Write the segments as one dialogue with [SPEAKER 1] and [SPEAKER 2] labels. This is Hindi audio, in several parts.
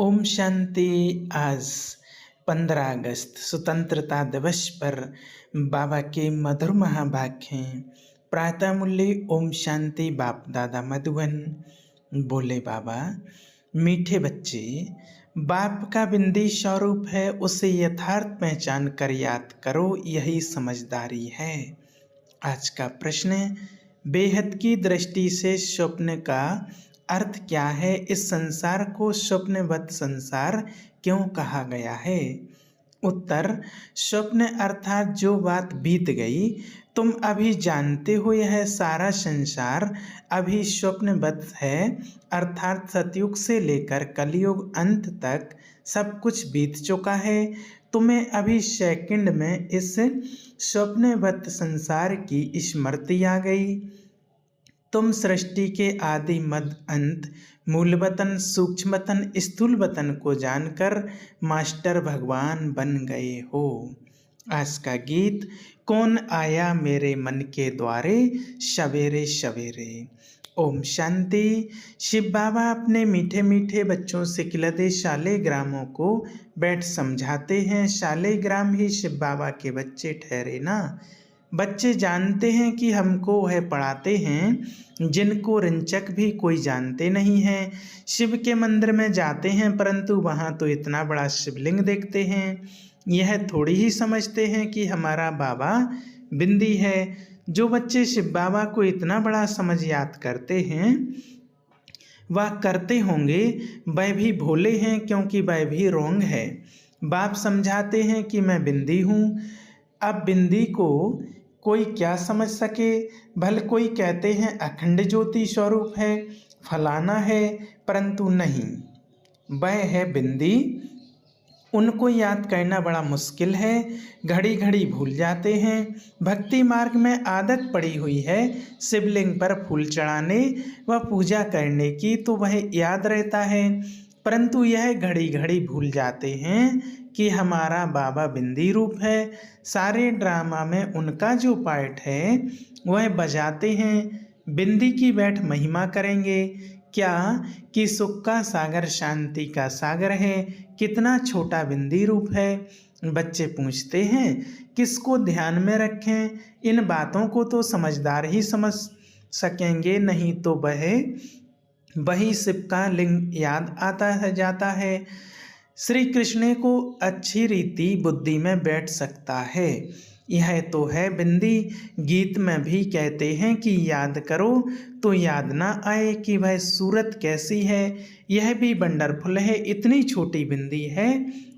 [SPEAKER 1] ओम शांति। आज 15 अगस्त स्वतंत्रता दिवस पर बाबा के मधुर महावाक्य हैं। प्रातः मूल्य ओम शांति। बाप दादा मधुबन। बोले बाबा, मीठे बच्चे, बाप का बिंदी स्वरूप है, उसे यथार्थ पहचान कर याद करो, यही समझदारी है। आज का प्रश्न है, बेहद की दृष्टि से स्वप्न का अर्थ क्या है? इस संसार को स्वप्नवत संसार क्यों कहा गया है? उत्तर, स्वप्न अर्थात जो बात बीत गई। तुम अभी जानते हो यह सारा संसार अभी स्वप्नवत है, अर्थात सतयुग से लेकर कलयुग अंत तक सब कुछ बीत चुका है। तुम्हें अभी सेकंड में इस स्वप्नवत संसार की स्मृति आ गई। तुम सृष्टि के आदि मध्य अंत, मूलवतन, सूक्ष्मतन, स्थूलवतन को जानकर मास्टर भगवान बन गए हो। आज का गीत, कौन आया मेरे मन के द्वारे सवेरे सवेरे। ओम शांति। शिव बाबा अपने मीठे मीठे बच्चों से खिलते शालिग्रामों को बैठ समझाते हैं। शालिग्राम ही शिव बाबा के बच्चे ठहरे ना। बच्चे जानते हैं कि हमको वह पढ़ाते हैं जिनको रिंचक भी कोई जानते नहीं हैं। शिव के मंदिर में जाते हैं, परंतु वहाँ तो इतना बड़ा शिवलिंग देखते हैं, यह थोड़ी ही समझते हैं कि हमारा बाबा बिंदी है। जो बच्चे शिव बाबा को इतना बड़ा समझ याद करते हैं, वह करते होंगे, वह भी भोले हैं, क्योंकि वह भी रोंग है। बाप समझाते हैं कि मैं बिंदी हूँ। अब बिंदी को कोई क्या समझ सके? भल कोई कहते हैं अखंड ज्योति स्वरूप है, फलाना है, परंतु नहीं, वह है बिंदी। उनको याद करना बड़ा मुश्किल है, घड़ी घड़ी भूल जाते हैं। भक्ति मार्ग में आदत पड़ी हुई है शिवलिंग पर फूल चढ़ाने व पूजा करने की, तो वह याद रहता है, परंतु यह घड़ी घड़ी भूल जाते हैं कि हमारा बाबा बिंदी रूप है। सारे ड्रामा में उनका जो पार्ट है वह बजाते हैं। बिंदी की बैठ महिमा करेंगे क्या कि सुख का सागर शांति का सागर है, कितना छोटा बिंदी रूप है। बच्चे पूछते हैं किसको ध्यान में रखें? इन बातों को तो समझदार ही समझ सकेंगे, नहीं तो वही शिव का लिंग याद आता है जाता है। श्री कृष्ण को अच्छी रीति बुद्धि में बैठ सकता है, यह तो है बिंदी। गीत में भी कहते हैं कि याद करो तो याद ना आए कि वह सूरत कैसी है। यह भी वंडरफुल है, इतनी छोटी बिंदी है,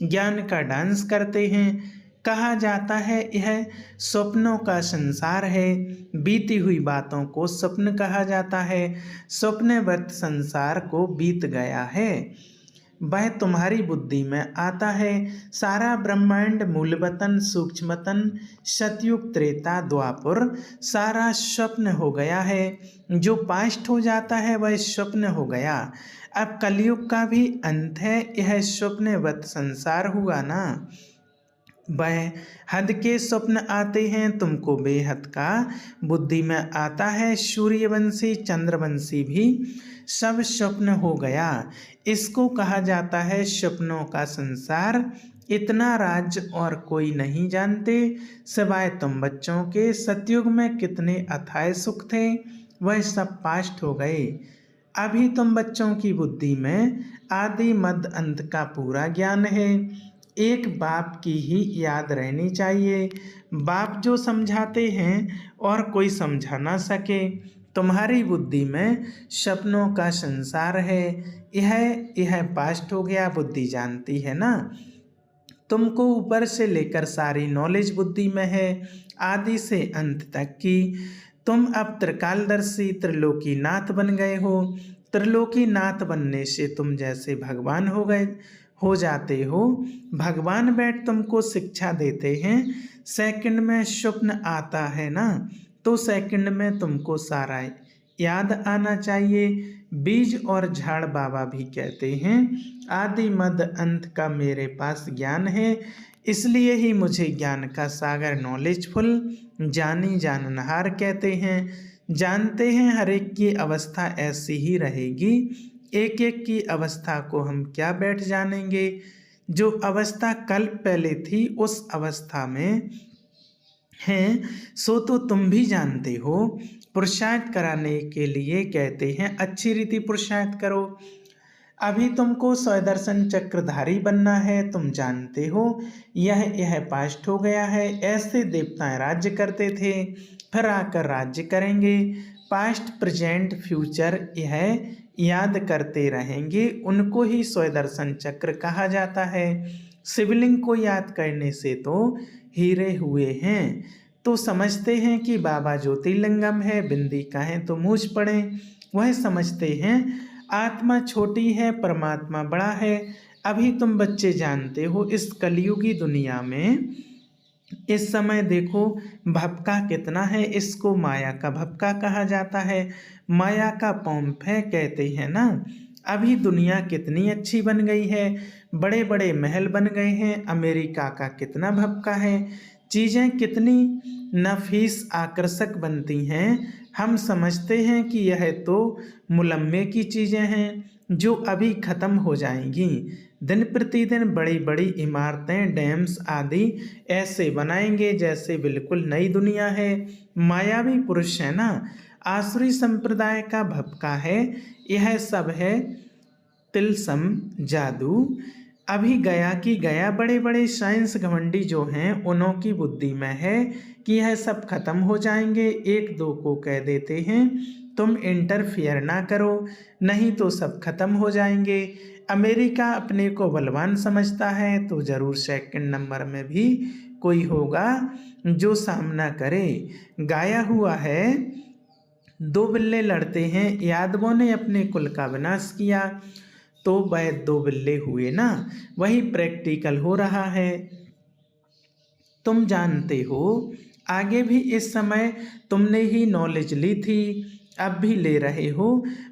[SPEAKER 1] ज्ञान का डांस करते हैं। कहा जाता है यह स्वप्नों का संसार है, बीती हुई बातों को स्वप्न कहा जाता है। स्वप्नवत संसार को बीत गया है, वह तुम्हारी बुद्धि में आता है। सारा ब्रह्मांड मूलवतन, सूक्ष्मतन, सतयुग, त्रेता, द्वापर सारा स्वप्न हो गया है। जो पास्ट हो जाता है वह स्वप्न हो गया। अब कलयुग का भी अंत है, यह स्वप्नवत संसार हुआ ना। वह हद के स्वप्न आते हैं, तुमको बेहद का बुद्धि में आता है। सूर्यवंशी, चंद्रवंशी भी सब स्वप्न हो गया। इसको कहा जाता है स्वप्नों का संसार। इतना राज्य और कोई नहीं जानते सिवाय तुम बच्चों के। सतयुग में कितने अथाह सुख थे, वह सब पास्ट हो गए। अभी तुम बच्चों की बुद्धि में आदि मध्य अंत का पूरा ज्ञान है। एक बाप की ही याद रहनी चाहिए। बाप जो समझाते हैं और कोई समझा ना सके। तुम्हारी बुद्धि में सपनों का संसार है, यह पास्ट हो गया, बुद्धि जानती है ना। तुमको ऊपर से लेकर सारी नॉलेज बुद्धि में है, आदि से अंत तक की। तुम अब त्रिकालदर्शी त्रिलोकीनाथ बन गए हो। त्रिलोकीनाथ बनने से तुम जैसे भगवान हो जाते हो। भगवान बैठ तुमको शिक्षा देते हैं। सेकंड में स्वप्न आता है ना, तो सेकंड में तुमको सारा याद आना चाहिए। बीज और झाड़ बाबा भी कहते हैं आदि मध्य अंत का मेरे पास ज्ञान है, इसलिए ही मुझे ज्ञान का सागर नॉलेजफुल जानी जाननहार कहते हैं। जानते हैं हर एक की अवस्था ऐसी ही रहेगी, एक एक की अवस्था को हम क्या बैठ जानेंगे। जो अवस्था कल पहले थी उस अवस्था में हैं, सो तो तुम भी जानते हो। पुरुषार्थ कराने के लिए कहते हैं अच्छी रीति पुरुषार्थ करो। अभी तुमको स्वदर्शन चक्रधारी बनना है, तुम जानते हो यह पास्ट हो गया है। ऐसे देवताएं राज्य करते थे, फिर आकर राज्य करेंगे। पास्ट प्रेजेंट फ्यूचर यह याद करते रहेंगे, उनको ही स्वदर्शन चक्र कहा जाता है। शिवलिंग को याद करने से तो हीरे हुए हैं। तो समझते हैं कि बाबा ज्योतिर्लिंगम है, बिंदी कहें तो मूछ पड़े। वह समझते हैं आत्मा छोटी है, परमात्मा बड़ा है। अभी तुम बच्चे जानते हो इस कलयुगी दुनिया में इस समय देखो भपका कितना है, इसको माया का भपका कहा जाता है। माया का पॉम्प है कहते हैं ना। अभी दुनिया कितनी अच्छी बन गई है, बड़े बड़े महल बन गए हैं। अमेरिका का कितना भपका है, चीज़ें कितनी नफीस आकर्षक बनती हैं। हम समझते हैं कि यह तो मुलम्मे की चीज़ें हैं जो अभी ख़त्म हो जाएंगी। दिन प्रतिदिन बड़ी बड़ी इमारतें, डैम्स आदि ऐसे बनाएंगे जैसे बिल्कुल नई दुनिया है। मायावी पुरुष है ना, आसुरी संप्रदाय का भपका है। यह सब है तिलस्म जादू। अभी गया कि गया बड़े बड़े साइंस घमंडी जो हैं उन्हों की बुद्धि में है कि यह सब खत्म हो जाएंगे। एक दो को कह देते हैं तुम इंटरफियर ना करो, नहीं तो सब खत्म हो जाएंगे। अमेरिका अपने को बलवान समझता है तो ज़रूर सेकंड नंबर में भी कोई होगा जो सामना करे। गाया हुआ है दो बिल्ले लड़ते हैं, यादवों ने अपने कुल का विनाश किया तो वह दो बिल्ले हुए ना। वही प्रैक्टिकल हो रहा है। तुम जानते हो आगे भी इस समय तुमने ही नॉलेज ली थी, अब भी ले रहे हो।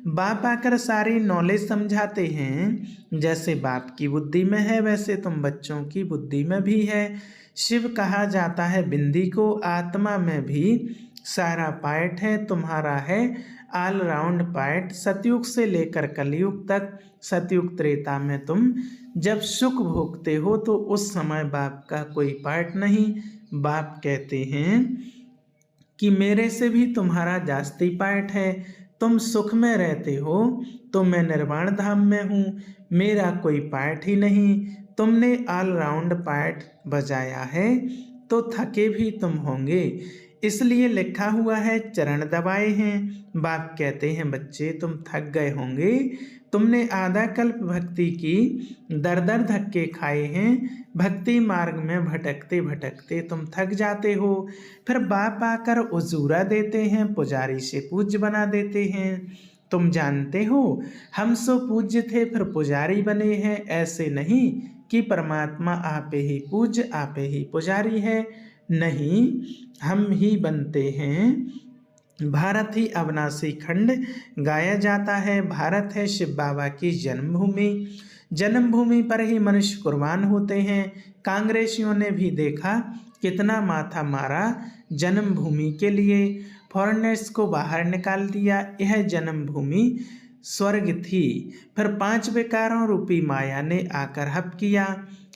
[SPEAKER 1] बाप आकर सारी नॉलेज समझाते हैं। जैसे बाप की बुद्धि में है वैसे तुम बच्चों की बुद्धि में भी है। शिव कहा जाता है बिंदी को, आत्मा में भी सारा पार्ट है तुम्हारा है, ऑल राउंड पार्ट। सतयुग से लेकर कलयुग तक, सतयुग त्रेता में तुम जब सुख भोगते हो तो उस समय बाप का कोई पार्ट नहीं। बाप कहते हैं कि मेरे से भी तुम्हारा जास्ती पार्ट है। तुम सुख में रहते हो तो मैं निर्वाण धाम में हूँ, मेरा कोई पार्ट ही नहीं। तुमने ऑल राउंड पार्ट बजाया है तो थके भी तुम होंगे, इसलिए लिखा हुआ है चरण दबाए हैं। बाप कहते हैं बच्चे तुम थक गए होंगे, तुमने आधा कल्प भक्ति की, दर दर धक्के खाए हैं। भक्ति मार्ग में भटकते भटकते तुम थक जाते हो। फिर बाप आकर उजूरा देते हैं, पुजारी से पूज्य बना देते हैं। तुम जानते हो हम सो पूज्य थे फिर पुजारी बने हैं। ऐसे नहीं कि परमात्मा आपे ही पूज्य आपे ही पुजारी है, नहीं, हम ही बनते हैं। भारत ही अविनाशी खंड गाया जाता है। भारत है शिव बाबा की जन्मभूमि, जन्मभूमि पर ही मनुष्य कुर्बान होते हैं। कांग्रेसियों ने भी देखा कितना माथा मारा जन्मभूमि के लिए, फॉरेनर्स को बाहर निकाल दिया। यह जन्मभूमि स्वर्ग थी, फिर 5 विकारों रूपी माया ने आकर हप किया।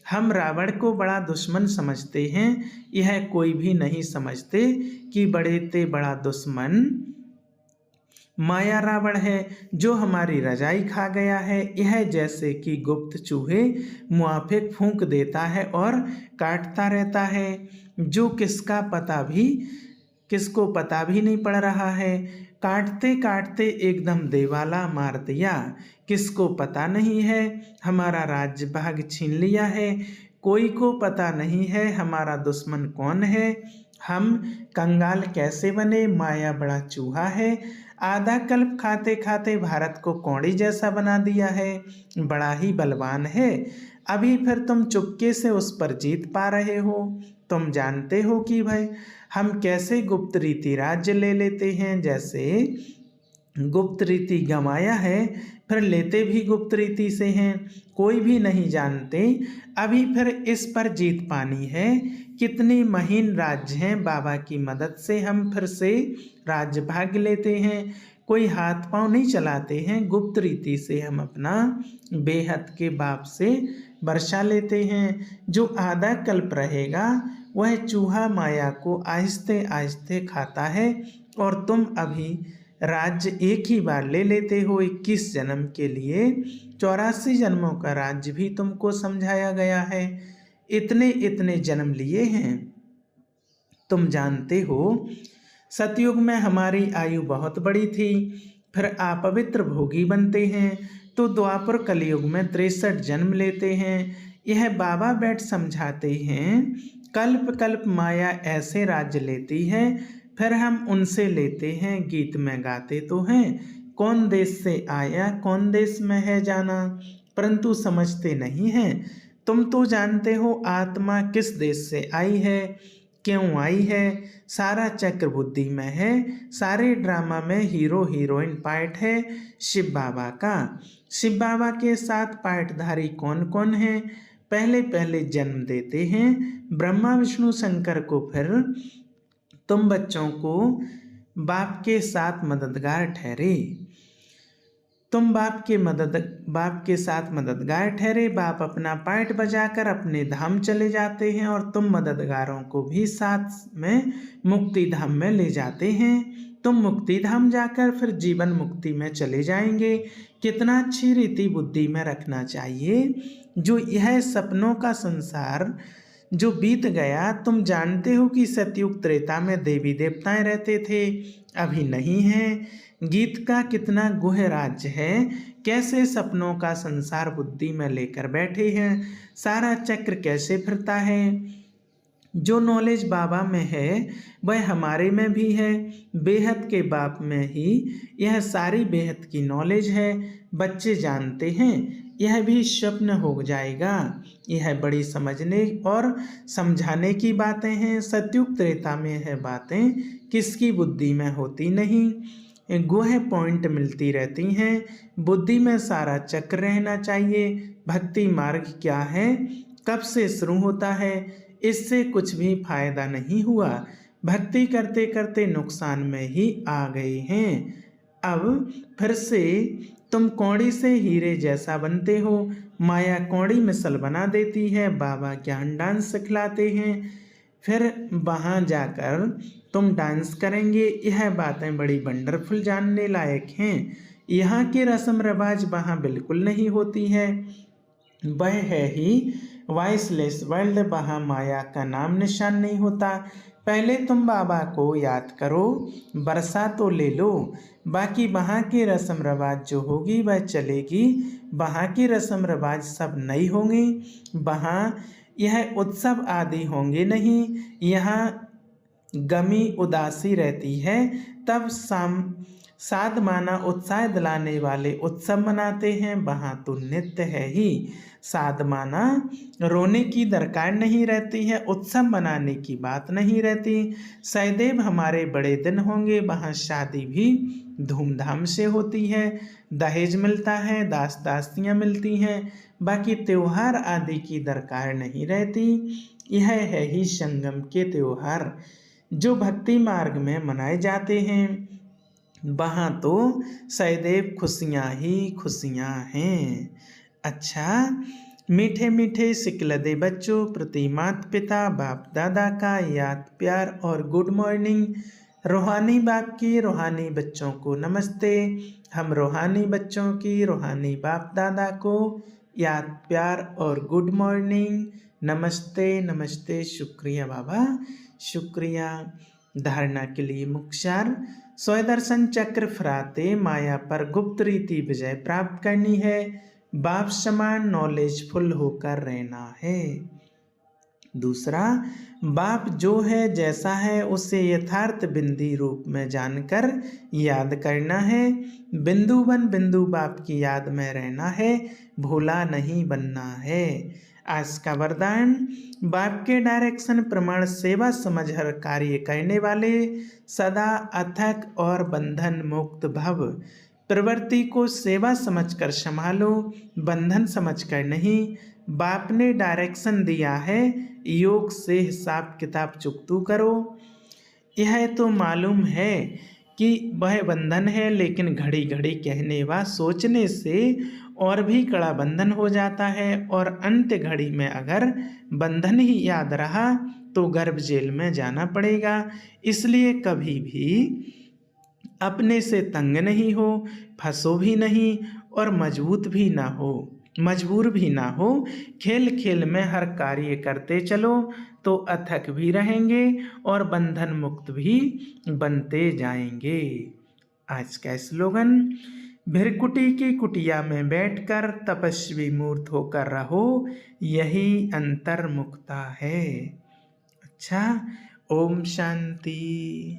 [SPEAKER 1] हम रावण को बड़ा दुश्मन समझते हैं, यह कोई भी नहीं समझते कि बड़े ते बड़ा दुश्मन माया रावण है जो हमारी रजाई खा गया है। यह जैसे कि गुप्त चूहे मुआफिक फूंक देता है और काटता रहता है, जो किसको पता भी नहीं पड़ रहा है। काटते काटते एकदम देवाला मार दिया, किसको पता नहीं है हमारा राज्य भाग छीन लिया है। कोई को पता नहीं है हमारा दुश्मन कौन है। हम कंगाल कैसे बने, माया बड़ा चूहा है। आधा कल्प खाते खाते भारत को कौड़ी जैसा बना दिया है, बड़ा ही बलवान है। अभी फिर तुम चुपके से उस पर जीत पा रहे हो। तुम जानते हो कि भाई हम कैसे गुप्त रीति राज्य ले लेते हैं। जैसे गुप्त रीति गंवाया है फिर लेते भी गुप्त रीति से हैं, कोई भी नहीं जानते। अभी फिर इस पर जीत पानी है। कितनी महीन राज्य हैं, बाबा की मदद से हम फिर से राज्य भाग लेते हैं। कोई हाथ पांव नहीं चलाते हैं, गुप्त रीति से हम अपना बेहद के बाप से वर्षा लेते हैं। जो आधा कल्प रहेगा वह चूहा माया को आहिस्ते आहिस्ते खाता है, और तुम अभी राज्य एक ही बार ले लेते हो 21 जन्म के लिए। 84 जन्मों का राज्य भी तुमको समझाया गया है। इतने इतने जन्म लिए हैं। तुम जानते हो सतयुग में हमारी आयु बहुत बड़ी थी, फिर अपवित्र भोगी बनते हैं तो द्वापर कलयुग में 63 जन्म लेते हैं। यह बाबा बैठ समझाते हैं, कल्प कल्प माया ऐसे राज्य लेती है, फिर हम उनसे लेते हैं। गीत में गाते तो हैं, कौन देश से आया कौन देश में है जाना, परंतु समझते नहीं हैं। तुम तो जानते हो आत्मा किस देश से आई है, क्यों आई है। सारा चक्र बुद्धि में है, सारे ड्रामा में हीरो हीरोइन पार्ट है शिव बाबा का। शिव बाबा के साथ पार्टधारी कौन कौन है। पहले पहले जन्म देते हैं ब्रह्मा विष्णु शंकर को, फिर तुम बच्चों को बाप के साथ मददगार ठहरे। तुम बाप के साथ मददगार ठहरे। बाप अपना पार्ट बजाकर अपने धाम चले जाते हैं, और तुम मददगारों को भी साथ में मुक्ति धाम में ले जाते हैं। तुम मुक्ति धाम जाकर फिर जीवन मुक्ति में चले जाएंगे। कितना अच्छी रीति बुद्धि में रखना चाहिए। जो यह सपनों का संसार जो बीत गया, तुम जानते हो कि सतयुग त्रेता में देवी देवताएं रहते थे, अभी नहीं हैं। गीत का कितना गुह राज्य है, कैसे सपनों का संसार बुद्धि में लेकर बैठे हैं, सारा चक्र कैसे फिरता है। जो नॉलेज बाबा में है वह हमारे में भी है। बेहद के बाप में ही यह सारी बेहद की नॉलेज है। बच्चे जानते हैं यह भी स्वप्न हो जाएगा। यह बड़ी समझने और समझाने की बातें हैं। सतयुग त्रेता में यह बातें किसकी बुद्धि में होती नहीं, गुह पॉइंट मिलती रहती हैं। बुद्धि में सारा चक्र रहना चाहिए। भक्ति मार्ग क्या है, कब से शुरू होता है, इससे कुछ भी फायदा नहीं हुआ। भक्ति करते करते नुकसान में ही आ गए हैं। अब फिर से तुम कौड़ी से हीरे जैसा बनते हो। माया कौड़ी मिसल बना देती है। बाबा ज्ञान डांस सिखलाते हैं, फिर वहाँ जाकर तुम डांस करेंगे। यह बातें बड़ी वंडरफुल जानने लायक हैं। यहाँ की रस्म रिवाज वहाँ बिल्कुल नहीं होती है। वह है ही वॉइसलेस वर्ल्ड, वहाँ माया का नाम निशान नहीं होता। पहले तुम बाबा को याद करो, बरसा तो ले लो, बाकी वहाँ की रस्म रिवाज जो होगी वह चलेगी। वहाँ की रस्म रिवाज सब नहीं होंगी। वहाँ यह उत्सव आदि होंगे नहीं। यहाँ गमी उदासी रहती है, तब साधमाना उत्साह दिलाने वाले उत्सव मनाते हैं। वहाँ तो नित्य है ही। साधमाना रोने की दरकार नहीं रहती है, उत्सव मनाने की बात नहीं रहती। सदैव हमारे बड़े दिन होंगे। वहाँ शादी भी धूमधाम से होती है, दहेज मिलता है, दास दासियाँ मिलती हैं। बाकी त्योहार आदि की दरकार नहीं रहती। यह है ही संगम के त्योहार जो भक्ति मार्ग में मनाए जाते हैं। वहाँ तो सदैव खुशियाँ ही खुशियाँ हैं। अच्छा, मीठे मीठे सिकलदे बच्चों प्रति माता पिता बाप दादा का याद प्यार और गुड मॉर्निंग। रूहानी बाप की रूहानी बच्चों को नमस्ते। हम रूहानी बच्चों की रूहानी बाप दादा को याद प्यार और गुड मॉर्निंग। नमस्ते नमस्ते। शुक्रिया बाबा, शुक्रिया। धारणा के लिए मुख्यार स्वदर्शन चक्र फराते माया पर गुप्त रीति विजय प्राप्त करनी है। बाप समान नॉलेजफुल होकर रहना है। दूसरा, बाप जो है जैसा है उसे यथार्थ बिंदी रूप में जानकर याद करना है। बिंदु बन बिंदु बाप की याद में रहना है, भोला नहीं बनना है। आज का वरदान, बाप के डायरेक्शन प्रमाण सेवा समझ हर कार्य करने वाले सदा अथक और बंधन मुक्त भव। प्रवृत्ति को सेवा समझकर संभालो, बंधन समझकर नहीं। बाप ने डायरेक्शन दिया है, योग से हिसाब किताब चुकतू करो। यह तो मालूम है कि वह बंधन है, लेकिन घड़ी घड़ी कहने व सोचने से और भी कड़ा बंधन हो जाता है, और अंत घड़ी में अगर बंधन ही याद रहा तो गर्भ जेल में जाना पड़ेगा। इसलिए कभी भी अपने से तंग नहीं हो, फंसो भी नहीं और मजबूत भी ना हो, मजबूर भी ना हो। खेल खेल में हर कार्य करते चलो तो अथक भी रहेंगे और बंधन मुक्त भी बनते जाएंगे। आज का स्लोगन, भृकुटी की कुटिया में बैठकर तपस्वी मूर्त होकर रहो, यही अंतर्मुक्ता है। अच्छा, ओम शांति।